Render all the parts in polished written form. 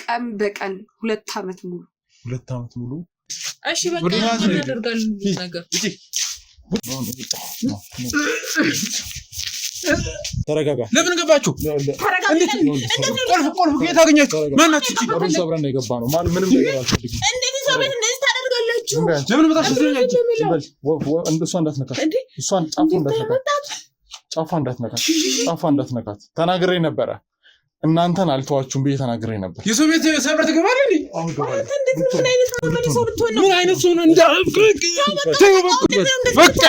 ቀን በቀን 2 ዓመት ሙሉ እሺ በቃ ምን አደርጋለሁ ነገር ተረጋጋ ለምን ገባችሁ እንዴት ቆልፍ የት አገኛችሁ ማናችሁ አብረን ሰብረን ነው የገባ ነው ማለት ምንም ነገር አልፈልግም እንዴት ሰው ቤት እንደዚህ ታደርጋላችሁ ለምን መጣችሁ እንደሷ እንዳትነካት እሷን ጫፏ እንዳትነካት ተናግሬ ነበረ እናንተን አልተዋችሁም ብዬ ተናግሬ ነበር የሰው ቤት ሰብረ ትገባለህ እንዴ አሁን ገባለሁ ምን አይነት ሰው ልትሆን ነው ምን አይነት ሰው ነው በቃ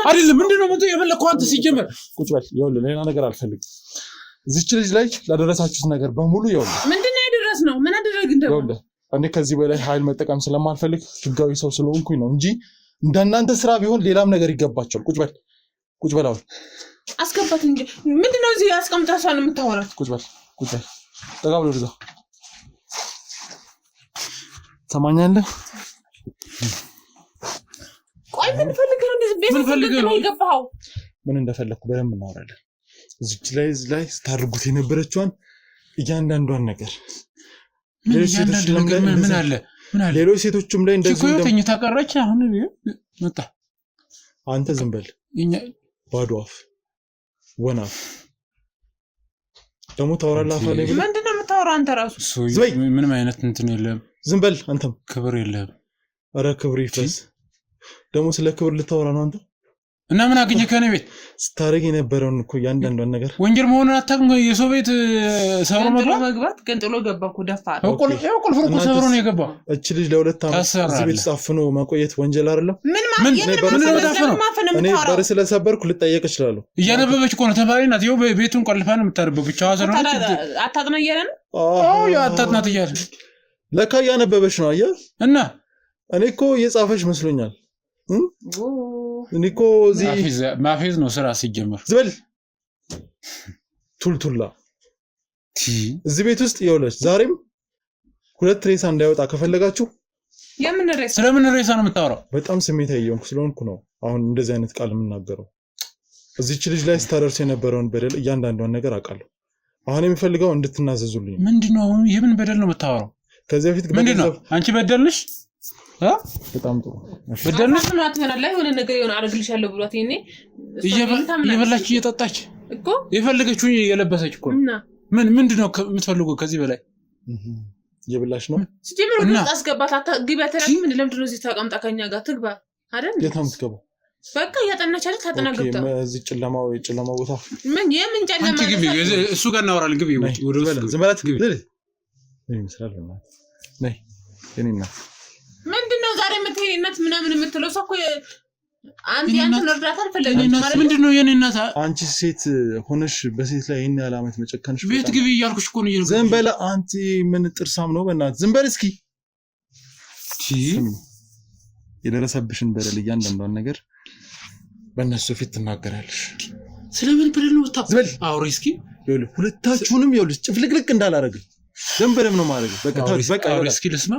አይደለም ምንድነው መጥቶ የፈለከው አንተ ሲጀመር ቁጭ በል ይኸውልህ ሌላ ነገር አልፈልግም እዚች ልጅ ላይ ላደረሳችሁት ነገር በሙሉ ይኸውልህ ምንድነው ያደረስነው ምን አደረግን ደግሞ ይኸውልህ እኔ ከዚህ በላይ ኃይል መጠቀም ስለማልፈልግ ህጋዊ ሰው ስለሆንኩኝ ነው እንጂ እንደናንተ ስራ ቢሆን ሌላም ነገር ይገባቸዋል ቁጭ በል አሁን አስገባት እንጂ ምንድነው እዚህ አስቀምጣሻን የምታወራት ቁጭ በል ጠጋ ብሎ ወደዛ ሰማኛለህ ቆይ ምን ፈልገህ ነው እንደዚህ ቤት ፈልገህ ነው የገባኸው ምን እንደፈለኩ በደንብ እናወራለን እዚች ላይ ስታርጉት የነበረችዋን እያንዳንዷን ነገር ምን አለ ሌሎች ሴቶችም ላይ እንደዚህ እንደዚህ ተቀረች አሁን መጣ አንተ ዝም በል ባዶ አፍ ወናፍ ደግሞ ታወራለህ አፋ ላይ ምንድነው የምታወራው አንተ ራሱ ምንም አይነት እንትን የለም ዝም በል አንተም ክብር የለም አረ ክብር ይፈስ ደግሞ ስለ ክብር ልታወራ ነው አንተ እና ምን አገኘ ከኔ ቤት ስታረግ የነበረውን እኮ ያንዳንዷን ነገር ወንጀል መሆኑን አታውቅም የሰው ቤት ሰብሮ መግባት ገንጥሎ ገባኩ ደፋር ቁልፍ ሰብሮ ነው የገባው እቺ ልጅ ለሁለት ዓመት እዚህ ቤት ጻፍኖ ማቆየት ወንጀል አይደለም እኔ በር ስለሰበርኩ ልጠየቅ እችላለሁ እያነበበች እኮ ነው ተማሪ ናት ይኸው ቤቱን ቆልፋ ነው የምታነበው ብቻ አዘነች አታጥና እያለ ነው አታጥናት እያለ ለካ እያነበበች ነው አየህ እና እኔ እኮ እየጻፈች መስሎኛል እኔኮ እዚህ ማፌዝ ነው ስራ ሲጀመር ዝበል ቱልቱላ እዚህ ቤት ውስጥ ይኸውልሽ ዛሬም 2 ሬሳ እንዳይወጣ ከፈለጋችሁ ስለምን ሬሳ ነው የምታወራው በጣም ስሜታዊ እየሆንኩ ስለሆንኩ ነው አሁን እንደዚህ አይነት ቃል የምናገረው እዚች ልጅ ላይ ስታደርስ የነበረውን በደል እያንዳንዷን ነገር አውቃለሁ አሁን የምፈልገው እንድትናዘዙልኝ ምንድነው የምን በደል ነው የምታወራው ከዚህ በፊት ምንድነው አንቺ በደልሽ በጣም ጥሩ በደልሽ ነው አትመናላ የሆነ ነገር የሆነ አርግልሻለሁ ብሏት ይኔ እየበላች እየጠጣች እኮ የፈለገችው የለበሰች እኮ ምንድነው የምትፈልገው ከዚህ በላይ እየበላች ነው ሲጀምር ወደ አስገባት አትግባተላ ለምንድነው እዚህ ተቀምጣ ከኛ ጋር ትግባ አይደል የታም ትገባ በቃ ያጠናች አይደል ታጠናግብታ እዚህ ጨለማው ቦታ ምን የምን ጨለማ አንቺ ግቢ እሱ ጋር እናወራለን ግቢ ወደ ውስጥ ዝምበላት ግቢ ነይ መስላል ነይ የኔና ምንድነው ዛሬ መተይነት ምናምን የምትለው ሰው እኮ አንተ ያንተን እርዳታ አልፈለግም ማለት ምንድነው የኔ እናት አንቺ ሴት ሆነሽ በሴት ላይ ይሄን ያላመት መጨከንሽ ቤት ግቢ እያልኩሽ እኮ ነው ዝም በል አንተ ምን ጥርሳም ነው በእናትህ ዝም በል እስኪ የደረሰብሽን በደል እያንዳንዷን ነገር በእነሱ ፊት ትናገራለሽ ስለምን በደል ነው ታውቁ አውሪ እስኪ ሁለታችሁንም ይኸውልሽ ጭፍልቅልቅ እንዳላረግ ዝም በለም ነው ማለት በቃ አውሪ እስኪ ልስማ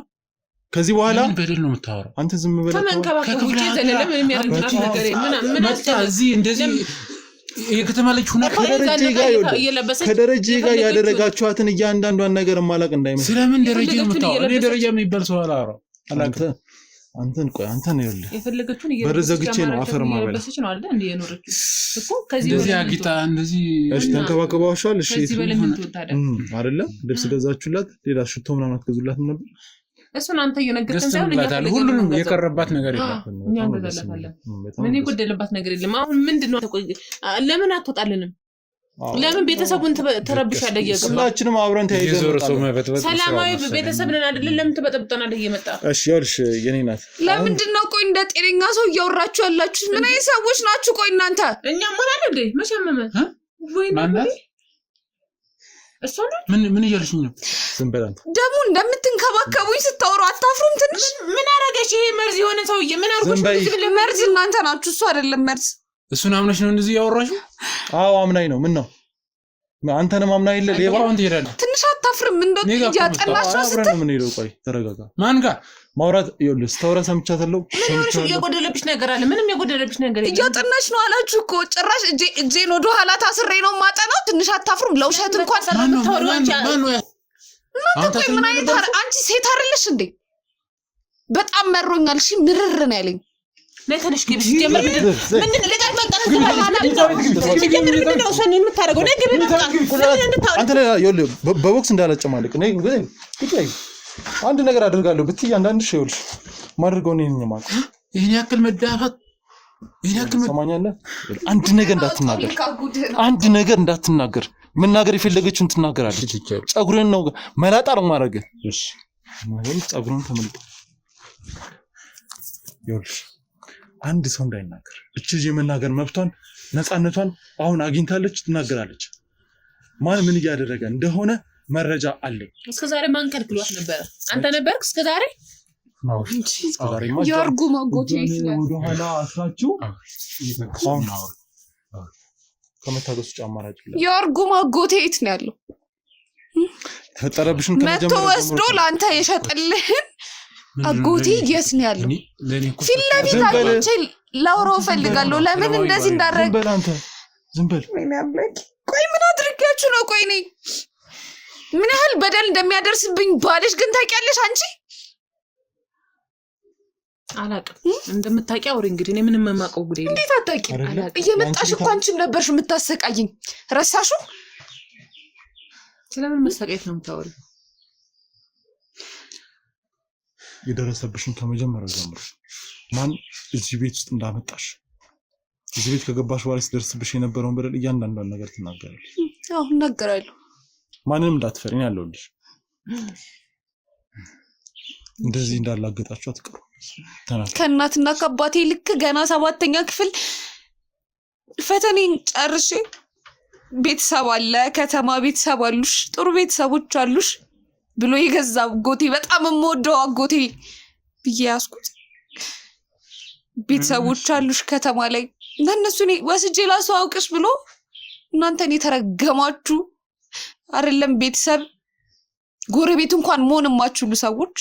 ከዚህ በኋላ ምን በደል ነው የምታወራው አንተ ዝም በል ከመንከባከብ ውጪ ዘለለ ምንም ያደርግልሽ ነገር ምን እዚህ እንደዚህ የከተማ ልጅ ሆነ ከደረጃ ጋር ያደረጋችኋትን እያንዳንዷን ነገር ማላቅ እንዳይመስል ስለምን ደረጃ ነው የምታወራው እኔ ደረጃ የሚባል ሰው አላወራው አንተን ቆይ አንተን ይኸውልህ የፈለገችውን በረዘግቼ ነው አፈር ማበላ ለበሰች ነው አይደል እንዴ የኖረችው እኮ ከዚህ እንደዚህ አጊታ እንደዚህ እሺ ተንከባከባውሻል እሺ በለምን ትወጣለህ አይደለ ልብስ ገዛችሁላት ሌላ ሽቶ ምናምን አትገዙላት ነበር እሱን አንተ እየነገርከን ሳይሆን ሁሉንም የቀረባት ነገር የለም እኛ እንገዛላታለን ምን ይጎደልባት ነገር የለም አሁን ምንድነው ለምን አትወጣልንም ለምን ቤተሰቡን ተረብሻለህ እየገባ ሁላችንም አብረን ተያይዘን ሰላማዊ ቤተሰብ ነን አይደል ለምን ትበጠብጠናለህ እየመጣ እሺ ይኸውልሽ የኔ ናት ለምንድነው ቆይ እንደ ጤነኛ ሰው እያወራችሁ ያላችሁት ምን አይነት ሰዎች ናችሁ ቆይ እናንተ እኛ ምን አለ እንዴ መሸመመ ወይ ማናት እሷን ምን እያልሽኝ ነው ዝም በል አንተ ደግሞ እንደምትንከባከቡኝ ስታወሩ አታፍሩም ትንሽ ምን አረጋሽ ይሄ መርዝ የሆነ ሰውዬ ምን አርጎሽ መርዝ እናንተ ናችሁ እሱ አይደለም መርዝ እሱን አምነሽ ነው እንደዚህ ያወራሽው አዎ አምናኝ ነው ምን ነው አንተንም አምና ይለ ሌባ ትንሽ አታፍርም እንደው ያጠናሽ ነው ስትል ምን ይለው ቆይ ተረጋጋ ማን ጋር ማውራት ይኸውልህ ስታወራ ሰምቻለሁ የጎደለብሽ ነገር አለ ምንም የጎደለብሽ ነገር የለም ያጠናሽ ነው አላችሁ እኮ ጭራሽ እጄን ወደ ኋላ ታስሬ ነው ማጠናው ትንሽ አታፍሩም ለውሸት እንኳን ሰራተው እናንተ ቆይ ምን አይነት አንቺ ሴት አይደለሽ እንዴ በጣም መሮኛል እሺ ምርር ነው ያለኝ ለተነሽ ግብሽ ጀመር ምንድን ለቃል መንቀር ምንድነው ሰን የምታረገው ነገር አንተ ላይ ይኸውልህ በቦክስ እንዳላጨማልቅ ነኝ ግን አንድ ነገር አደርጋለሁ ብትይ አንዳንድሽ ይኸውልሽ ማድረገው ነኝ ማለት ይሄን ያክል መዳፋት ይሄን ያክል ሰማኛለህ አንድ ነገር እንዳትናገር መናገር የፈለገችውን ትናገራለች ጸጉሬን ነው መላጣ ነው ማረገ እሺ ማለት ጸጉሩን ተመልጦ ይኸውልሽ አንድ ሰው እንዳይናገር እቺ የመናገር መብቷን ነፃነቷን አሁን አግኝታለች ትናገራለች ማን ምን ያደረገ እንደሆነ መረጃ አለኝ እስከዛሬ ማን ከልክሏት ነበር አንተ ነበርክ እስከዛሬ ነው እስከዛሬ ማን ያርጉ ማጎቴ ወደ ኋላ አስራችሁ ከመታገሱ ጫማራጭ ያርጉ ማጎቴ የት ነው ያለው ተጠረብሽን ከመጀመሪያ መቶ ወስዶ ላንተ የሸጠልህ አጎቴ የት ነው ያለው ፊልለፊት አግኝቼ ላውራው ፈልጋለሁ ለምን እንደዚህ እንዳረግ ዝም በል ቆይ ምን አድርጋችሁ ነው ቆይ ነኝ ምን ያህል በደል እንደሚያደርስብኝ ባልሽ ግን ታውቂያለሽ አንቺ አላውቅም እንደምታውቂው አውሪ እንግዲህ እኔ ምንም የማውቀው ጉድ የለም እንዴት አታውቂም እየመጣሽ እኮ አንቺም ነበርሽ የምታሰቃይኝ ረሳሽው ስለምን መሰቃየት ነው የምታወሪው የደረሰብሽን ከመጀመሪያው ጀምሮ ማን እዚህ ቤት ውስጥ እንዳመጣሽ እዚህ ቤት ከገባሽ በኋላ ሲደርስብሽ የነበረውን በደል እያንዳንዷን ነገር ትናገራለሽ አዎ እናገራለሁ ማንንም እንዳትፈሪኝ ያለውልሽ እንደዚህ እንዳላገጣችሁ አትቀሩ ከእናትና ከአባቴ ልክ ገና 7ኛ ክፍል ፈተኔን ጨርሼ ቤተሰብ አለ ከተማ ቤተሰብ አሉሽ ጥሩ ቤተሰቦች አሉሽ ብሎ ይገዛ አጎቴ በጣም የምወደው አጎቴ ብያስኩት ቤተሰቦች አሉሽ ከተማ ላይ ለነሱ ነው ወስጄ ላስተዋውቅሽ ብሎ እናንተን የተረገማችሁ አይደለም ቤተሰብ ጎረቤት እንኳን መሆን የማትችሉ ሰዎች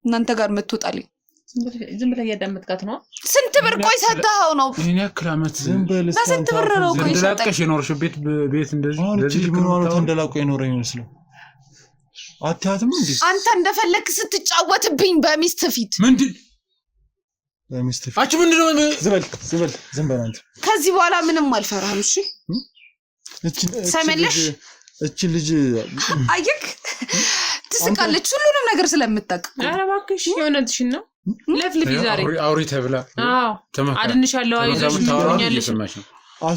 እናንተ ጋር መጥቶጣልኝ ዝም ብለህ ያዳመጥካት ነው ስንት ብር ቆይ ሰጣው ነው ይሄን ያክል አመት ዝም በል ስንት ብር ነው ቆይ ሰጣው እንደላቀሽ የኖርሽ ቤት እንደዚህ ምን ማለት እንደላቀ የኖረኝ ይመስል አታያትም እንዴ አንተ እንደፈለክ ስትጫወትብኝ በሚስት ፊት ምንድን በሚስት ፊት አቺ ምንድነው ዝም በል አንተ ከዚህ በኋላ ምንም አልፈራህም እሺ ሰመለሽ እቺ ልጅ አየክ ትስቃለች ሁሉንም ነገር ስለምታውቅ ኧረ እባክሽ የሆነትሽን ነው ለፍልፊ ዛሬ አውሪ ተብላ አዎ አድንሻለሁ አይዞሽ ምትኛለሽ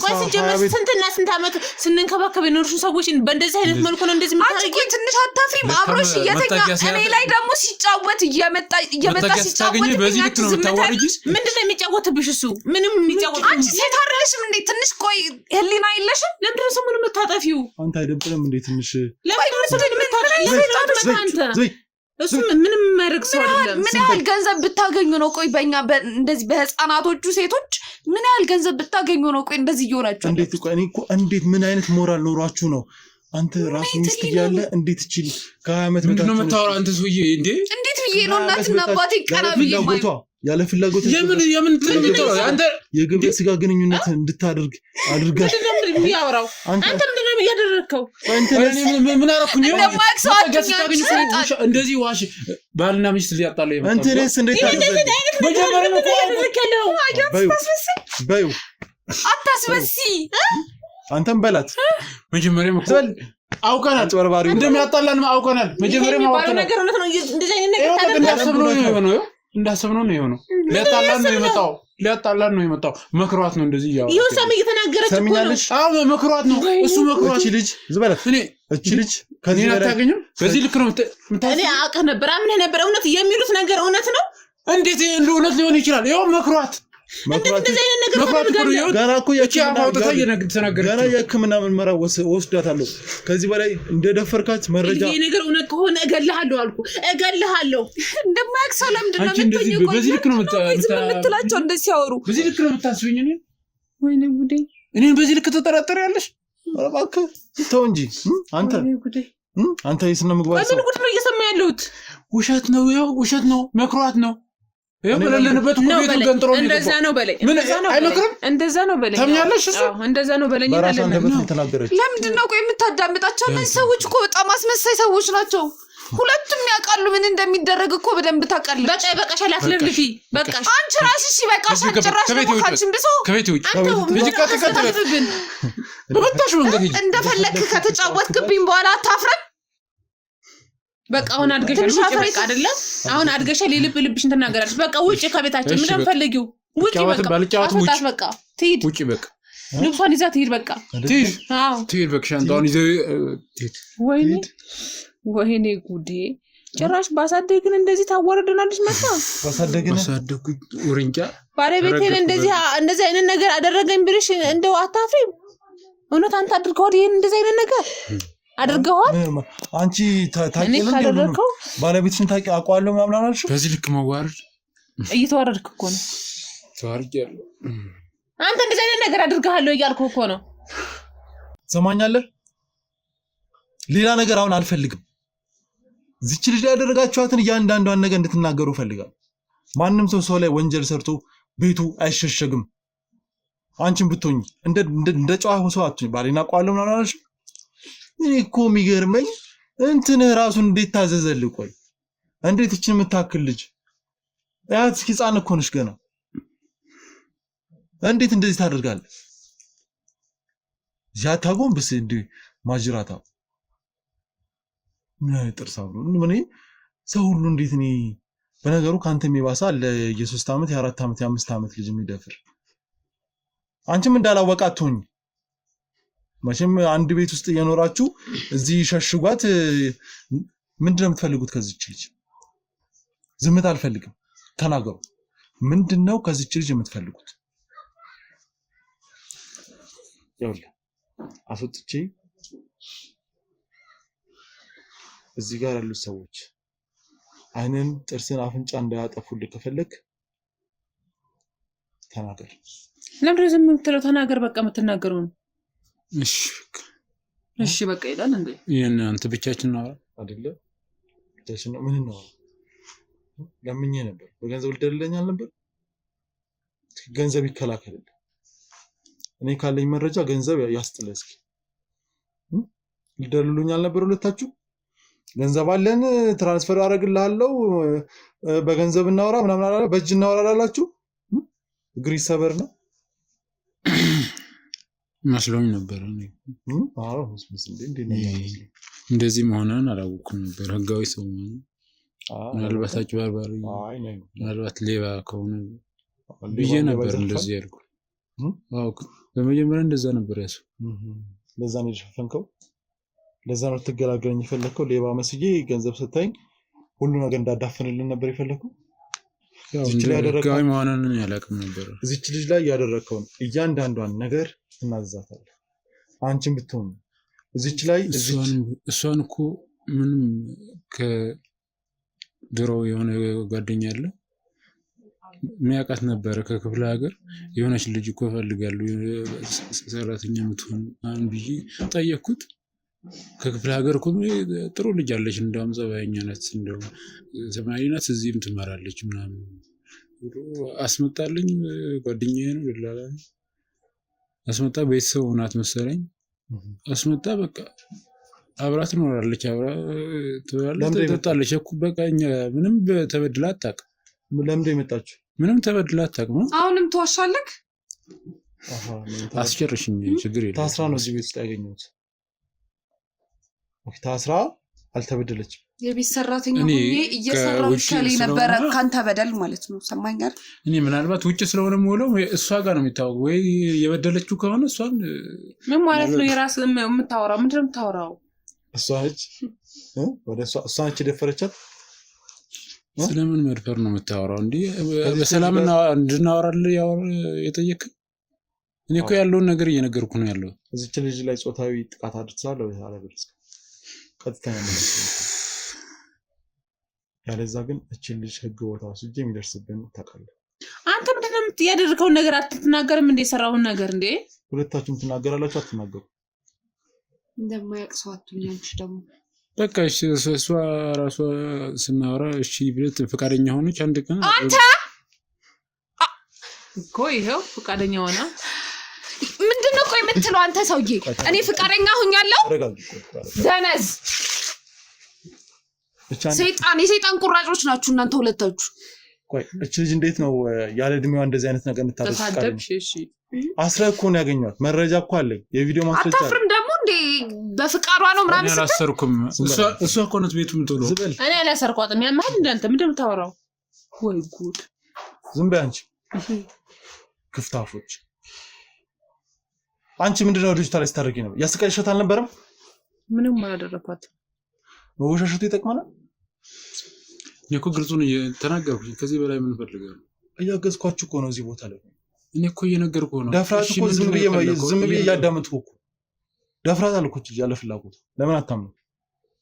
ቆይ ሲጀመር ስንትና ስንት አመት ስንንከባከብ የኖርሽን ሰዎች በእንደዚህ አይነት መልኩ ነው እንደዚህ አንቺ ቆይ ትንሽ አታፍሪም አብሮሽ እየተኛ እኔ ላይ ደግሞ ሲጫወት እየመጣ ሲጫወት በዚህ ልክ ነው የምታወሪጂ ምንድነው የሚጫወትብሽ እሱ ምንም የሚጫወት አንቺ ሴት አይደለሽም እንዴ ትንሽ ቆይ ህሊና የለሽም ለምንድን ነው ሰሙን የምታጠፊው አንተ አይደብርም እንዴ ትንሽ ለምን ሰሙን የምታጠፊው አንተ እሱ ምንም ማድረግ ሰው አይደለም ምን ያህል ገንዘብ ብታገኙ ነው ቆይ በእኛ እንደዚህ በህፃናቶቹ ሴቶች ምን ያህል ገንዘብ ብታገኙ ነው ቆይ እንደዚህ ይሆናችሁ እንዴት ቆይ እኔ እኮ እንዴት ምን አይነት ሞራል ኖራችሁ ነው አንተ ራስ ሚስት ያለ እንዴት እቺ ከ20 አመት በታች ነው የምታወራው አንተ ሰውዬ እንዴት ብዬ ነው እናትና አባቴ ቀናብዬ ያለ ፍላጎት የምን ትልምቶ አንተ የግብረ ስጋ ግንኙነት እንድታደርግ አድርጋሽ ምንድነው የሚያወራው አንተ ምንድነው ያደረከው ምን አረኩኝ እንደዚህ ዋሽ ባልና ሚስት ሊያጣለው ይመጣ አንተ ነስ እንዴት ታደርጋለህ መጀመሪያ ነው ባዩ አታስበሲ አንተም በላት መጀመሪያ ነው አውቀናል ጨርባሪ እንደሚያጣላን አውቀናል መጀመሪያ ነው አውቀናል ነገር እውነት ነው እንደዚህ አይነት ነገር ታደርጋለህ እንዳሰብነው ነው የሆነው ሊያጣላን ነው የመጣው መክሯት ነው እንደዚህ ያው ይወሳም እየተናገረች እኮ ነው አዎ መክሯት ነው እሱ መክሯት ልጅ ዝበላት እቺ ልጅ ከዚህ አታገኙ በዚህ ልክ ነው እኔ አውቀ ነበር አምን ነበር እውነት የሚሉት ነገር እውነት ነው እንዴት እውነት ሊሆን ይችላል ይሄው መክሯት እንደዚህ አይነት ነገር ታደርጋለህ ጋራ እኮ ገና የህክምና ምርመራ ወስዳታለሁ ከዚህ በላይ እንደደፈርካት መረጃ ይሄ ነገር እውነት ከሆነ እገልሃለሁ አልኩ እገልሃለሁ እንደማያውቅ ሰው ለምንድን ነው የምትሆኚው በዚህ ልክ ነው የምትላቸው እንደዚህ ሲያወሩ በዚህ ልክ ነው የምታስቢኝ ወይኔ ጉዴ እኔን በዚህ ልክ ተጠራጠሪያለሽ እባክህ ተው እንጂ አንተ የስነ ምግባር ምን ጉድ ነው እየሰማ ያለሁት? ውሸት ነው ያው ውሸት ነው መክሯት ነው የበለለንበት ቤቱ ገንጥሮ ነው። እንደዛ ነው በለኝ እንደዛ ነው በለኝ ታምኛለሽ? እንደዛ ነው በለኝ ለምንድን ነው ቆይ የምታዳምጣቸው? እነዚህ ሰዎች እኮ በጣም አስመሳይ ሰዎች ናቸው። ሁለቱም ያውቃሉ ምን እንደሚደረግ እኮ በደንብ ታውቃለች። በቃ በቃሽ አላፍለልፊ በቃሽ አንቺ ራስሽ ይበቃሽ። ጭራሽ ደግሞ ካንቺም ብሶ ከቤት ውጭ በመጣሽ መንገድ እንደፈለክ ከተጫወትክብኝ በኋላ አታፍረም? በቃ አሁን አድገሻል ውጪ በቃ አይደለም አሁን አድገሻል ልብሽን ተናገራለሽ። በቃ ውጪ ከቤታችን ምን እንፈልጊው ውጪ በቃ ትሂድ ውጪ በቃ ልብሷን ይዛ ትሂድ በቃ ትሂድ በቃ ሻንጣውን ይዘ ወይኔ ጉዴ ጭራሽ ባሳደግን እንደዚህ ታወረደናለሽ። መጣ ባሳደጉ ወርንጫ ባለቤቴን እንደዚህ አይነት ነገር አደረገኝ ብለሽ እንደው አታፍሪም? እውነት አንተ አድርገዋል ይሄን እንደዚህ አይነት ነገር አድርገዋል? አንቺ ታውቂያለሽ ባለቤትሽን ታውቂያለሽ ምናምን አላልሽ? በዚህ ልክ መዋረድ እየተዋረድክ እኮ ነው። ተዋርጃለሁ። አንተ እንደዚህ አይነት ነገር አድርገሃለሁ እያልኩ እኮ ነው። ሰማኛለህ? ሌላ ነገር አሁን አልፈልግም። እዚች ልጅ ላይ ያደረጋችኋትን እያንዳንዷን ነገር እንድትናገሩ ፈልጋለሁ። ማንም ሰው ላይ ወንጀል ሰርቶ ቤቱ አይሸሸግም። አንቺም ብትሆኚ እንደ ጨዋ ሰው አትሁኝ። ባሌና ቋለው ምናምን አላልሽ? እኔ እኮ የሚገርመኝ እንትንህ ራሱን እንዴት ታዘዘልህ? ቆይ እንዴት እችን የምታክል ልጅ ያት ህፃን እኮ ነሽ ገና እንዴት እንደዚህ ታደርጋለህ? ያታጎን በስ እንዴ ማጅራታ ምን አይጥርሳው ነው ምን ሰው ሁሉ እንዴት እኔ በነገሩ ካንተ የሚባሳ ለ3 ዓመት የ4 ዓመት የ5 ዓመት ልጅ የሚደፍር አንቺም እንዳላወቃ አትሆኝ። መቼም አንድ ቤት ውስጥ እየኖራችሁ እዚህ ሸሽጓት ምንድነው የምትፈልጉት ከዚች ልጅ? ዝምታ አልፈልግም፣ ተናገሩ። ምንድነው ከዚች ልጅ የምትፈልጉት? ይኸውልህ አስወጥቼ እዚህ ጋር ያሉት ሰዎች አይንን ጥርስን አፍንጫ እንዳያጠፉልህ ከፈለክ ተናገር። ለምን ዝም የምትለው? ተናገር በቃ የምትናገረው ነው። እሺ በቃ ይላል እንዴ? ይሄን አንተ ብቻችን ነው አይደለ? ብቻችን ነው። ምን ነው ለምኜ ነበር። በገንዘብ ልደልለኛል ነበር። ገንዘብ ይከላከልልኝ። እኔ ካለኝ መረጃ ገንዘብ ያስጥልህ። እስኪ ልደልሉኛል ነበር ሁለታችሁ። ገንዘብ አለን ትራንስፈር አደርግልሃለሁ በገንዘብ እናወራ ምናምን አላለ በእጅ እናወራላችሁ። እግሪ ሰበር ነው መስሎኝ ነበር። እንደዚህ መሆኑን አላወኩም ነበር። ህጋዊ ሰው ነው። ምናልባት አጭበርባሪ ምናልባት ሌባ ከሆነ ብዬ ነበር እንደዚህ ያልኩ። በመጀመሪያ እንደዛ ነበር ያሰው። ለዛ ነው የሸፈንከው። ለዛ ነው ትገላገለኝ የፈለከው። ሌባ መስዬ ገንዘብ ሰጣኝ ሁሉ ነገር እንዳዳፈንልን ነበር የፈለከው። እዚች ላይ ያደረከው ማንነን ያላቀም ነበር። እዚች ልጅ ላይ ያደረከው እያንዳንዷን ነገር እናዛታለን። አንቺም ብትሆን እዚች ላይ እሷን እኮ ምንም ከድሮ የሆነ ጓደኛ አለ የሚያውቃት ነበር ከክፍለ ሀገር የሆነች ልጅ እኮ ፈልጋለሁ ሰራተኛ የምትሆን አንድ ብዬ ጠየቅኩት። ከክፍለ ሀገር እኮ ጥሩ ልጅ አለች እንደውም ጸባይኛ ናት እንደውም ሰማያዊ ናት እዚህም ትማራለች ምናምን አስመጣልኝ። ጓደኛዬ ነው ደላላ አስመጣ። ቤተሰብ ናት መሰለኝ አስመጣ። በቃ አብራ ትኖራለች፣ አብራ ትጠጣለች እኮ በቃ እኛ ምንም ተበድላ አታውቅም። ለምን የመጣችው? ምንም ተበድላ አታውቅም። አሁንም ተዋሻለክ? አስጨርሽኝ ችግር የለም። ታስራ ነው እዚህ ቤት ውስጥ ያገኘሁት። ታስራ አልተበደለችም። የቤት ሰራተኛ ሆኜ እየሰራው ይሻለኝ ነበረ ካንተ በደል ማለት ነው። ሰማኝ አይደል? እኔ ምናልባት ውጭ ስለሆነ የምውለው እሷ ጋር ነው የሚታወቀው። ወይ የበደለችው ከሆነ እሷን ምን ማለት ነው? የራስ የምታወራው ምንድን ነው የምታወራው? እሷ ነች ወደ እሷ ነች የደፈረቻት። ስለምን መድፈር ነው የምታወራው? እንዴ በሰላም እንድናወራለን የጠየቅ እኔ እኮ ያለውን ነገር እየነገርኩ ነው ያለው። እዚች ልጅ ላይ ጾታዊ ጥቃት አድርሳለሁ አለብልስ ቀጥተኛ ነው ያለዛ። ግን እቺ ልጅ ህግ ቦታ ወስጄ የሚደርስብን ታውቃለህ። አንተ ምንድነው ያደረከውን ነገር አትናገርም እንዴ? ሰራውን ነገር እንዴ? ሁለታችሁም ትናገራላችሁ አትናገሩ? እንደማያውቅ ሰው አትሁኝ አንቺ ደግሞ። በቃ እሺ እሷ ራሷ ስናወራ እሺ ብለት ፈቃደኛ ሆነች። አንድ ቀን አንተ እኮ ይሄው ፈቃደኛ ሆና ምንድነው ቆይ የምትለው አንተ ሰውዬ? እኔ ፈቃደኛ ሆኛለሁ? ዘነዝ የሰይጣን ቁራጮች ናችሁ እናንተ ሁለታችሁ። ቆይ እቺ ልጅ እንዴት ነው ያለ እድሜዋ እንደዚህ አይነት ነገር እንታደርጋለች? እሺ አስረ እኮ ነው ያገኘኋት። መረጃ እኮ አለኝ፣ የቪዲዮ ማስረጃ አለ። አታፍርም ደግሞ እንዴ? በፍቃዷ ነው ምናምን ስትል አላሰርኩም። እሷ እኮ ነው ቤቱም ጥሎ እኔ አላሰርኳትም። ያማል እንዳንተ ምንድን ነው የምታወራው? ወይ ጉድ! ዝም በይ አንቺ ክፍታፎች። አንቺ ምንድነው ልጅቷ ላይ ስታደርጊ ነው? ያስቀይሻት አልነበረም? ምንም አላደረኳት። መወሻሸቱ ይጠቅማል። እኮ ግልጹን ተናገርኩኝ። ከዚህ በላይ ምን ፈልጋለሁ? እያገዝኳችሁ እኮ ነው እዚህ ቦታ ላይ። እኔ እኮ እየነገርኩ ነው። ደፍራት እኮ ዝም ብዬ እያዳመጥኩ እኮ ደፍራት አልኩት ያለ ፍላጎት። ለምን አታምኑ?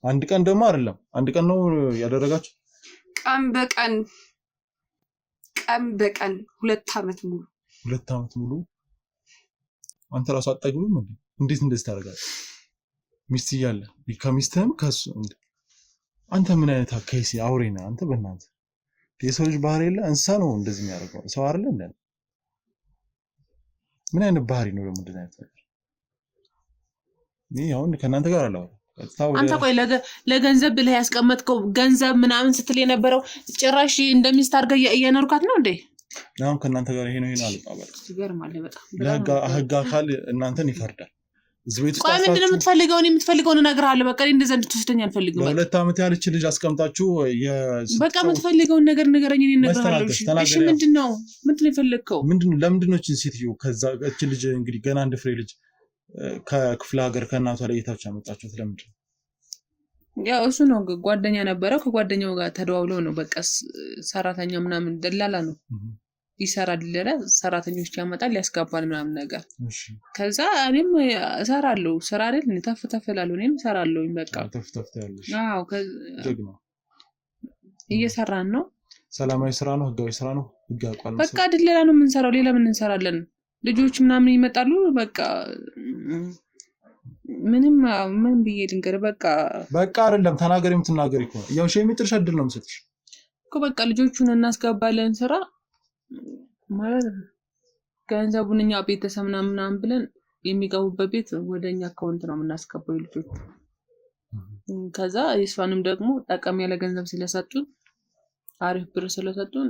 አንድ ቀን ደግሞ አይደለም አንድ ቀን ነው ያደረጋችሁ። ቀን በቀን 2 ዓመት ሙሉ 2 ዓመት ሙሉ አንተ ራሱ አጣግብም እንዴ? እንዴት እንደዚህ ታደርጋለህ? ሚስት እያለ ከሚስትህም ከሱ እንዴ? አንተ ምን አይነት አካይሲ አውሬ ነህ አንተ? በእናትህ የሰው ልጅ ባህሪ የለ እንስሳ ነው እንደዚህ የሚያደርገው ሰው አይደለ እንዴ? ምን አይነት ባህሪ ነው ደግሞ እንደዚህ አይነት ነገር? ይሄ አሁን ከእናንተ ጋር አላወራም። አንተ ቆይ ለገንዘብ ብለህ ያስቀመጥከው ገንዘብ ምናምን ስትል የነበረው ጭራሽ እንደሚስት አድርገህ እየኖርካት ነው እንዴ? አሁን ከእናንተ ጋር ይሄ ነው አልጣበቅ። ይገርማል በጣም። ለህግ አካል እናንተን ይፈርዳል። እዚህ ቤት ቆይ ምንድን ነው የምትፈልገውን እነግርሃለሁ። በቃ እንደ ዘንድ ትወስደኝ አልፈልግም። በ2 ዓመት ያለች ልጅ አስቀምጣችሁ በቃ የምትፈልገውን ነገር ንገረኝ፣ እኔ እነግርሃለሁ። እሺ ምንድን ነው የፈለግከው? ለምንድን ነው እቺን ሴትዮ ከዛ እቺ ልጅ እንግዲህ ገና አንድ ፍሬ ልጅ ከክፍለ ሀገር ከእናቷ ላይ የታች አመጣችሁት? ለምንድን ነው? ያው እሱ ነው ጓደኛ ነበረው። ከጓደኛው ጋር ተደዋውለው ነው በቃ ሰራተኛ ምናምን ደላላ ነው ይሰራል ይላል። ሰራተኞች ያመጣል ያስገባል ምናምን ነገር። ከዛ እኔም እሰራለሁ ስራ አይደል ተፍተፍላለሁ እኔም እሰራለሁ። በቃ ተፍተፍታለሽ? አዎ ደግሞ እየሰራን ነው። ሰላማዊ ስራ ነው? ህጋዊ ስራ ነው? ህጋዊ ቃል ነው? በቃ ደላላ ነው የምንሰራው። ሌላ ምን እንሰራለን? ልጆች ምናምን ይመጣሉ። በቃ ምን ብዬ ልንገርህ? በቃ አይደለም ተናገሪ። የምትናገሪ እኮ ያው የሚጥርሽ እድል ነው የምሰጥሽ እኮ። በቃ ልጆቹን እናስገባለን ስራ ማለት ነው። ገንዘቡን እኛ ቤተሰብ ምናምን ብለን የሚገቡበት ቤት ወደኛ አካውንት ነው የምናስገባው ልጆቹ። ከዛ የሷንም ደግሞ ጠቀም ያለ ገንዘብ ስለሰጡን አሪፍ ብር ስለሰጡን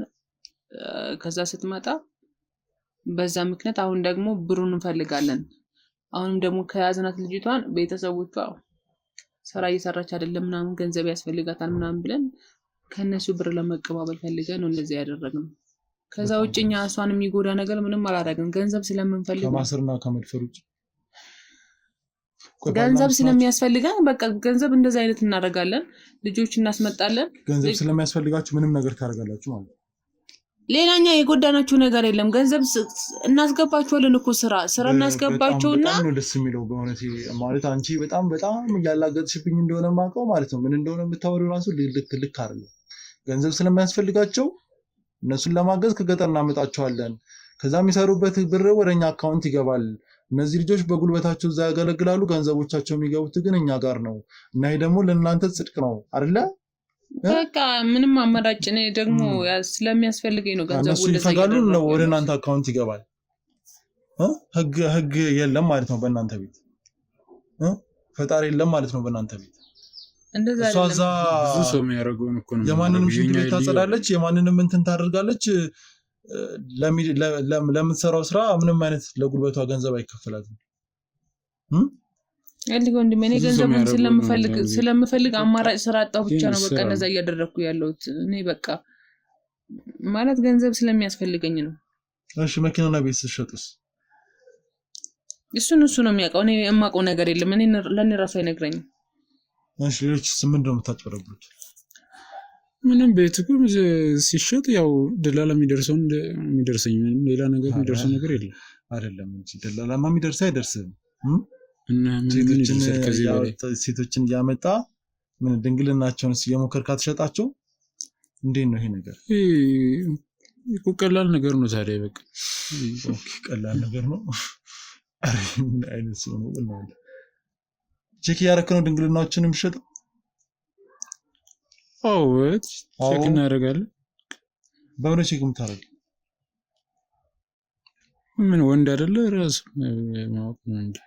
ከዛ ስትመጣ በዛ ምክንያት አሁን ደግሞ ብሩን እንፈልጋለን። አሁንም ደግሞ ከያዝናት ልጅቷን ቤተሰቦቿ ስራ እየሰራች አይደለም ምናምን ገንዘብ ያስፈልጋታል ምናምን ብለን ከነሱ ብር ለመቀባበል ፈልገን ነው እንደዚህ ያደረግነው። ከዛ ውጭኛ እሷን የሚጎዳ ነገር ምንም አላደረግንም። ገንዘብ ስለምንፈልግ ከማሰርና ከመድፈር ውጭ ገንዘብ ስለሚያስፈልጋን በቃ ገንዘብ እንደዚህ አይነት እናደርጋለን። ልጆች እናስመጣለን። ገንዘብ ስለሚያስፈልጋችሁ ምንም ነገር ታደርጋላችሁ ማለት ነው። ሌላኛ የጎዳናችሁ ነገር የለም። ገንዘብ እናስገባችኋለን እኮ ስራ እናስገባቸውና በጣም ነው ደስ የሚለው በእውነት ማለት አንቺ በጣም እያላገጥሽብኝ እንደሆነ ማውቀው ማለት ነው። ምን እንደሆነ የምታወሪው ራሱ ልክ አይደለም። ገንዘብ ስለሚያስፈልጋቸው እነሱን ለማገዝ ከገጠር እናመጣቸዋለን። ከዛ የሚሰሩበት ብር ወደኛ አካውንት ይገባል። እነዚህ ልጆች በጉልበታቸው እዛ ያገለግላሉ። ገንዘቦቻቸው የሚገቡት ግን እኛ ጋር ነው እና ይሄ ደግሞ ለእናንተ ጽድቅ ነው አይደለ? በቃ ምንም አማራጭ ነው ደግሞ ስለሚያስፈልገኝ ነው ገንዘቡ ይፈጋሉ ነው ወደ እናንተ አካውንት ይገባል። ህግ የለም ማለት ነው በእናንተ ቤት። ፈጣሪ የለም ማለት ነው በእናንተ ቤት። እንደዛ አይደለም። ብዙ ሰው የሚያደርገውን እኮ ነው። የማንንም ሽንት ቤት ታጸዳለች፣ የማንንም እንትን ታደርጋለች። ለምትሰራው ስራ ምንም አይነት ለጉልበቷ ገንዘብ አይከፈላትም። ወንድሜ እኔ ገንዘቡን ስለምፈልግ አማራጭ ስራ አጣሁ ብቻ ነው በቃ እንደዛ እያደረኩ ያለሁት። እኔ በቃ ማለት ገንዘብ ስለሚያስፈልገኝ ነው። እሺ መኪናና ቤት ስትሸጡስ? እሱ ነው የሚያውቀው። እኔ የማውቀው ነገር የለም። ለእኔ ራሱ አይነግረኝም። እሺ ሌሎችስ ምንድን ነው የምታጭበረብሩት? ምንም ቤት እኮ ሲሸጥ ያው ደላላ የሚደርሰውን የሚደርሰኝ ሌላ ነገር የሚደርሰው ነገር የለም። አይደለም እንጂ ደላላማ የሚደርሰው አይደርስም። ሴቶችን እያመጣ ምን ድንግልናቸውን እየሞከርክ አትሸጣቸው? እንዴት ነው ይሄ ነገር? እኮ ቀላል ነገር ነው። ታዲያ በቃ ቀላል ነገር ነው። ምን አይነት ሰው ነው? ቼክ እያደረክ ነው ድንግልናዎችን የሚሸጠው? አዎ ቼክ እናደርጋለን። በምን ቼክ የምታደርገው? ምን ወንድ አይደለ ራስ ማወቅ ነው እንጂ